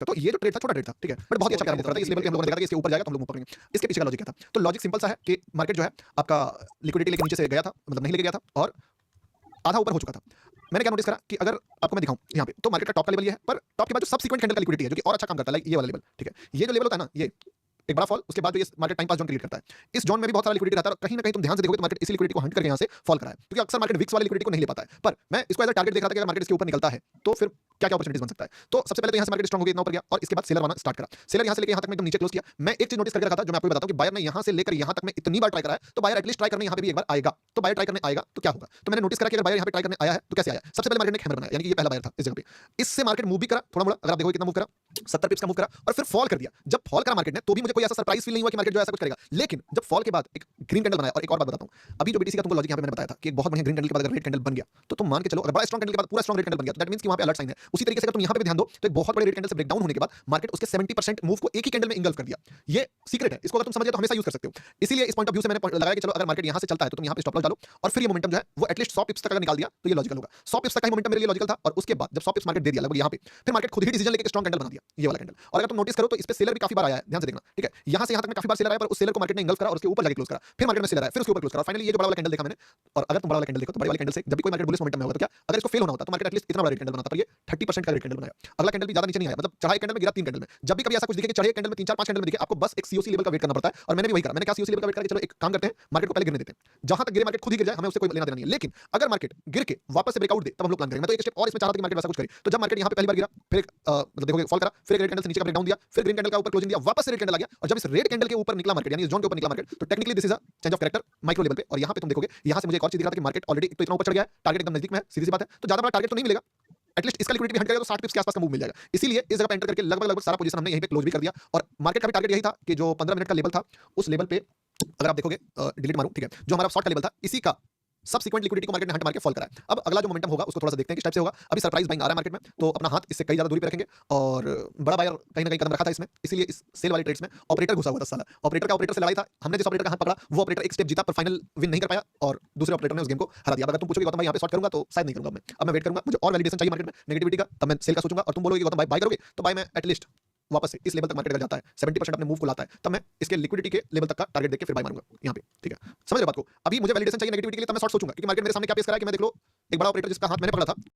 सकते हो। तो ये जो ट्रेड था छोटा ट्रेड था, ठीक है, बट बहुत ही अच्छा प्यारा मूव करा था। इस लेवल पे हम लोगों ने देखा था कि इसके ऊपर जाएगा तो हम लोग मूव करेंगे। इसके पीछे का लॉजिक क्या था? तो लॉजिक सिंपल सा है कि मार्केट जो है आपका लिक्विडिटी लेके नीचे से गया था, मतलब नहीं लेके गया था और आधा ऊपर हो चुका था। मैंने क्या नोटिस करा कि अगर आपको मैं दिखाऊं यहाँ पे, तो मार्केट का टॉप का लेवल ये है, पर टॉप के बाद जो सबसीक्वेंट कैंडल का लिक्विडिटी है जो कि और अच्छा काम करता है, लाइक ये वाला लेवल, ठीक है, ये जो लेवल होता है ना, ये एक बड़ा फॉल, उसके बाद ये market time pass zone create करता है। इस जोन में भी बहुत सारा लिक्विडिटी रहता है और कहीं ना कहीं तुम ध्यान से देखोगे तो मार्केट इसी लिक्विडिटी को हंट करके यहाँ से फॉल करा है, क्योंकि अक्सर मार्केट विक्स वाली लिक्विडिटी को नहीं ले पाता है। पर मैं इसको एज अ टारगेट देख रहा था कि अगर मार्केट इसके ऊपर निकलता है तो फिर क्या क्या अपॉर्चुनिटीज बन सकता है। तो सबसे पहले तो यहाँ से मार्केट स्ट्रॉन्ग हो गया, इतना ऊपर गया और इसके बाद सेलर आना स्टार्ट करा। सेलर यहाँ से लेकर यहाँ तक मैं एकदम नीचे क्लोज किया। मैं एक चीज नोटिस करके रखा था जो मैं आपको बताता हूँ कि बायर ने यहाँ से लेकर यहाँ तक मैं इतनी बार ट्राई करा है, तो बायर एटलीस्ट ट्राई करने यहाँ पे भी एक बार आएगा। तो बायर ट्राई करने आएगा तो क्या होगा? तो मैंने नोटिस करा कि अगर बायर यहाँ पे ट्राई करने आया है तो कैसे आया? सबसे पहले मार्केट ने हैमर बनाया, यानी कि ये पहला बायर था इस जगह पे। इससे मार्केट मूव भी करा थोड़ा मोड़ा, अगर आप देखो कितना मूव करा, 70 पिप्स का मूव करा और फिर फॉल कर दिया। जब फॉल करा मार्केट ने तो भी मुझे कोई ऐसा सरप्राइज फील नहीं हुआ कि मार्केट जो ऐसा कुछ करेगा। लेकिन जब फॉल के बाद एक ग्रीन कैंडल बनाया, और एक और बात बताता हूं, अभी जो बीटीसी का तुमको लॉजिक यहां पे मैंने बताया था कि एक बहुत बढ़िया ग्रीन कैंडल के बाद अगर रेड कैंडल बन गया तो तुम मान के चलो, अगर बड़ा स्ट्रांग कैंडल के बाद पूरा स्ट्रांग रेड कैंडल बन गया तो दैट मींस कि वहां पे अलर्ट साइन है। उसी तरीके से अगर तुम यहां पे भी ध्यान दो तो एक बहुत बड़े रेड कैंडल से ब्रेकडाउन होने के बाद मार्केट उसके 70% मूव को एक ही कैंडल में इंगल्फ कर दिया। ये सीक्रेट है, इसको अगर तुम समझ गए तो हमेशा यूज कर सकते हो। इसीलिए इस पॉइंट ऑफ व्यू से मैंने लगाया कि चलो अगर मार्केट यहां से चलता है तो तुम यहां पे स्टॉप लॉस डालो और फिर ये मोमेंटम जो है वो एटलीस्ट 100 पिप्स तक अगर निकाल दिया तो ये लॉजिकल होगा। 100 पिप्स तक का ही मोमेंटम मेरे लिए लॉजिकल था और उसके बाद जब 100 पिप्स मार्केट दे दिया लगभग यहां पे, फिर मार्केट खुद ही डिसीजन लेके स्ट्रांग कैंडल बना दिया, ये वाला कैंडल। और अगर तुम नोटिस करो तो इस पे सेलर भी काफी बार आया है, ध्यान से देखना, ठीक है। यहां से यहां तक में काफी बार सेलर आया, पर उस सेलर को मार्केट ने इंगल्फ करा और उसके ऊपर जाके क्लोज करा, फिर मार्केट में सेलर आया, फिर उसके ऊपर क्लोज करा, फाइनली ये जो बड़ा वाला कैंडल देखा मैंने। और अगर तुम बड़ा वाला कैंडल देखो तो बड़ी वाली कैंडल से जब भी कोई मार्केट बुलिश मोमेंटम में होगा तो क्या, अगर इसको फेल होना होता तो मार्केट एटलीस्ट इतना बड़ा रेड कैंडल बनाता, पर ये 30% का रेड कैंडल बनाया। अगला कैंडल भी ज्यादा नीचे नहीं आया, मतलब चढ़ाई कैंडल में गिरा 3 कैंडल में। जब भी कभी ऐसा कुछ दिखे कि चढ़े कैंडल में 3 4 5 कैंडल में दिखे, आपको बस एक सीओसी लेवल का वेट करना पड़ता है। और मैंने भी वही करा। मैंने क्या सीओसी लेवल का वेट करा कि चलो एक काम करते हैं, मार्केट को पहले गिरने देते हैं, जहां तक गिरे मार्केट खुद ही गिर जाए, हमें उससे कोई लेना देना नहीं है। लेकिन अगर मार्केट गिर के वापस से ब्रेकआउट दे तब हम लोग प्लान करेंगे। मैं तो एक स्टेप और इसमें चाह रहा था कि मार्केट वैसा कुछ करे। तो जब मार्केट यहां पे पहली बार गिरा, फिर एक मतलब देखोगे फॉल करा, फिर एक रेड कैंडल से नीचे का ब्रेकडाउन दिया, फिर ग्रीन कैंडल का ऊपर क्लोजिंग दिया, वापस से रेड कैंडल आ गया और जब इस रेड कैंडल के ऊपर निकला मार्केट, यानी इस जोन के ऊपर निकला मार्केट, तो technically this is a change of character micro level पे। और यहां पे तुम देखोगे यहां से मुझे एक और चीज दिख रहा था कि मार्केट ऑलरेडी तो इतना ऊपर चढ़ गया है, टारगेट एकदम नजदीक में है, सीधी सी बात है। तो ज्यादा बड़ा टारगेट तो नहीं मिलेगा, एटलीस्ट इसका लिक्विडिटी भी हट जाएगा तो 60 पिप्स के आसपास का मूव मिल जाएगा। इसीलिए इस जगह पे एंटर करके लगभग सारा पोजीशन हमने यहीं पे क्लोज भी कर दिया। और मार्केट का भी टारगेट यही था कि जो 15 मिनट का लेवल था उस लेवल पे अगर आप देखोगे, डिलीट मारूं, ठीक है, जो हमारा शॉर्ट का लेवल था इसी का सबसीक्वेंट लिक्विडिटी को मार्केट ने हंट मार के फॉल करा है। अब अगला जो मोमेंटम होगा उसको थोड़ा सा देखते हैं किस टाइप से होगा। अभी सरप्राइज बाइंग आ रहा है मार्केट में, तो अपना हाथ इससे कई ज्यादा दूरी पे रखेंगे और बड़ा बायर कहीं ना कहीं कदम रखा था इसमें, इसीलिए इस सेल वाले ट्रेड्स में ऑपरेटर घुसा हुआ था साला। ऑपरेटर का ऑपरेटर से लड़ाई था, हमने जिस ऑपरेटर का हाथ पकड़ा वो ऑपरेटर एक स्टेप जीता पर फाइनल विन नहीं कर पाया और दूसरे ऑपरेटर ने उस गेम को हरा दिया। अगर तुम पूछोगे गौतम भाई यहाँ पे शॉर्ट करूंगा तो शायद नहीं करूंगा, अब मैं वेट करूंगा, मुझे और वैलिडेशन चाहिए मार्केट में नेगेटिविटी का, तब मैं सेल का सोचूंगा। और तुम बोलोगे गौतम भाई बाय करोगे, तो बाय मैं एटलीस्ट वापस से इस लेवल तक मार्केट अगर जाता है 70% अपने मूव को लाता है, तब मैं इसके लिक्विडिटी के लेवल तक का टारगेट देके फिर बाय मारूंगा यहाँ पे, ठीक है। समझ रहे बात को? अभी मुझे वैलिडेशन चाहिए नेगेटिविटी के लिए, तब मैं शॉर्ट सोचूंगा, क्योंकि मार्केट मेरे सामने क्या पेश करा है कि मैं देख लो एक बड़ा ऑपरेटर जिसका हाथ मैंने पकड़ा था